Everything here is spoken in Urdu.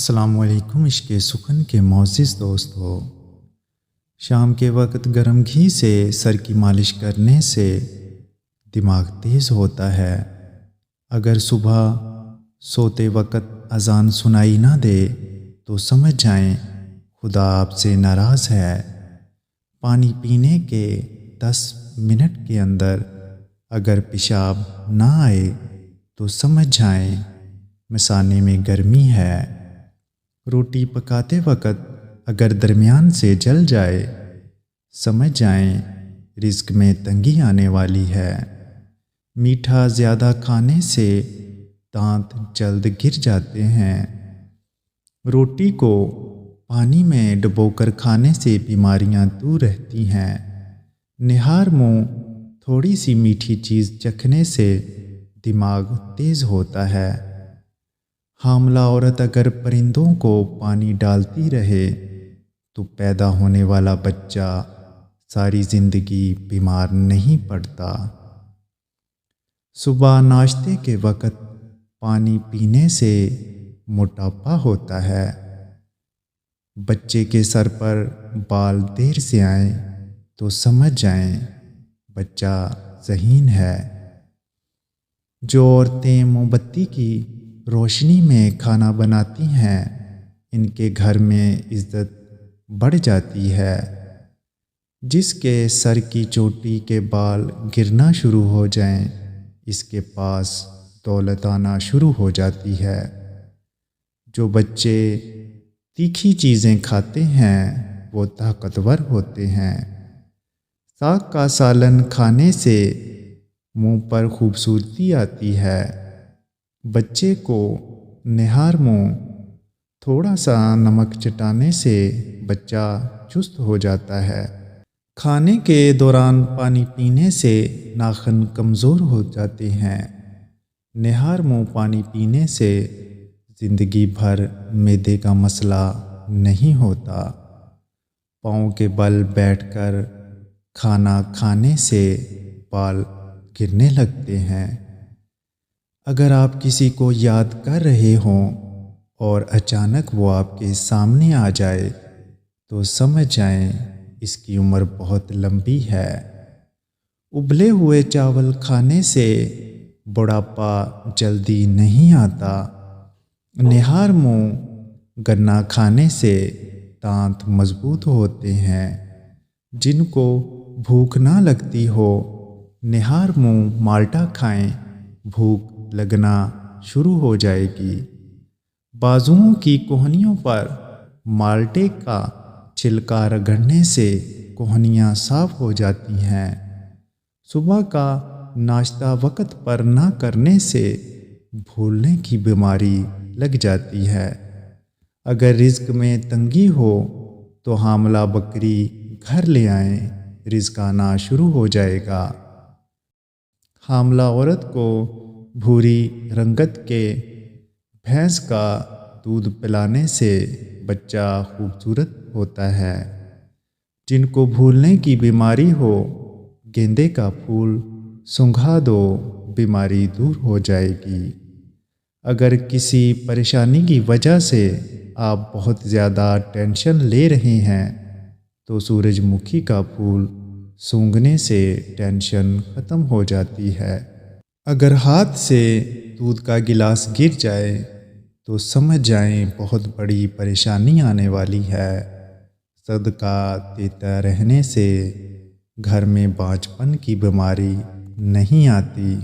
السلام علیکم عشق سخن کے معزز دوستو، شام کے وقت گرم گھی سے سر کی مالش کرنے سے دماغ تیز ہوتا ہے۔ اگر صبح سوتے وقت اذان سنائی نہ دے تو سمجھ جائیں خدا آپ سے ناراض ہے۔ پانی پینے کے 10 منٹ کے اندر اگر پیشاب نہ آئے تو سمجھ جائیں مثانے میں گرمی ہے۔ روٹی پکاتے وقت اگر درمیان سے جل جائے سمجھ جائیں رزق میں تنگی آنے والی ہے۔ میٹھا زیادہ کھانے سے دانت جلد گر جاتے ہیں۔ روٹی کو پانی میں ڈبو کر کھانے سے بیماریاں دور رہتی ہیں۔ نہار منہ تھوڑی سی میٹھی چیز چکھنے سے دماغ تیز ہوتا ہے۔ حاملہ عورت اگر پرندوں کو پانی ڈالتی رہے تو پیدا ہونے والا بچہ ساری زندگی بیمار نہیں پڑتا۔ صبح ناشتے کے وقت پانی پینے سے موٹاپا ہوتا ہے۔ بچے کے سر پر بال دیر سے آئیں تو سمجھ جائیں بچہ ذہین ہے۔ جو عورتیں موم بتی کی روشنی میں کھانا بناتی ہیں ان کے گھر میں عزت بڑھ جاتی ہے۔ جس کے سر کی چوٹی کے بال گرنا شروع ہو جائیں اس کے پاس دولت آنا شروع ہو جاتی ہے۔ جو بچے تیکھی چیزیں کھاتے ہیں وہ طاقتور ہوتے ہیں۔ ساگ کا سالن کھانے سے منہ پر خوبصورتی آتی ہے۔ بچے کو نہار منہ تھوڑا سا نمک چٹانے سے بچہ چست ہو جاتا ہے۔ کھانے کے دوران پانی پینے سے ناخن کمزور ہو جاتے ہیں۔ نہار منہ پانی پینے سے زندگی بھر معدے کا مسئلہ نہیں ہوتا۔ پاؤں کے بل بیٹھ کر کھانا کھانے سے بال گرنے لگتے ہیں۔ اگر آپ کسی کو یاد کر رہے ہوں اور اچانک وہ آپ کے سامنے آ جائے تو سمجھ جائیں اس کی عمر بہت لمبی ہے۔ ابلے ہوئے چاول کھانے سے بڑھاپا جلدی نہیں آتا۔ نہار منہ گنا کھانے سے دانت مضبوط ہوتے ہیں۔ جن کو بھوک نہ لگتی ہو نہار منہ مالٹا کھائیں، بھوک لگنا شروع ہو جائے گی۔ بازوؤں کی کوہنیوں پر مالٹے کا چھلکا رگڑنے سے کوہنیاں صاف ہو جاتی ہیں۔ صبح کا ناشتہ وقت پر نہ کرنے سے بھولنے کی بیماری لگ جاتی ہے۔ اگر رزق میں تنگی ہو تو حاملہ بکری گھر لے آئیں، رزق آنا شروع ہو جائے گا۔ حاملہ عورت کو بھوری رنگت کے بھینس کا دودھ پلانے سے بچہ خوبصورت ہوتا ہے۔ جن کو بھولنے کی بیماری ہو گیندے کا پھول سنگھا دو، بیماری دور ہو جائے گی۔ اگر کسی پریشانی کی وجہ سے آپ بہت زیادہ ٹینشن لے رہے ہیں تو سورج مکھی کا پھول سونگھنے سے ٹینشن ختم ہو جاتی ہے۔ اگر ہاتھ سے دودھ کا گلاس گر جائے تو سمجھ جائیں بہت بڑی پریشانی آنے والی ہے۔ صدقہ دیتا رہنے سے گھر میں بانجھ پن کی بیماری نہیں آتی۔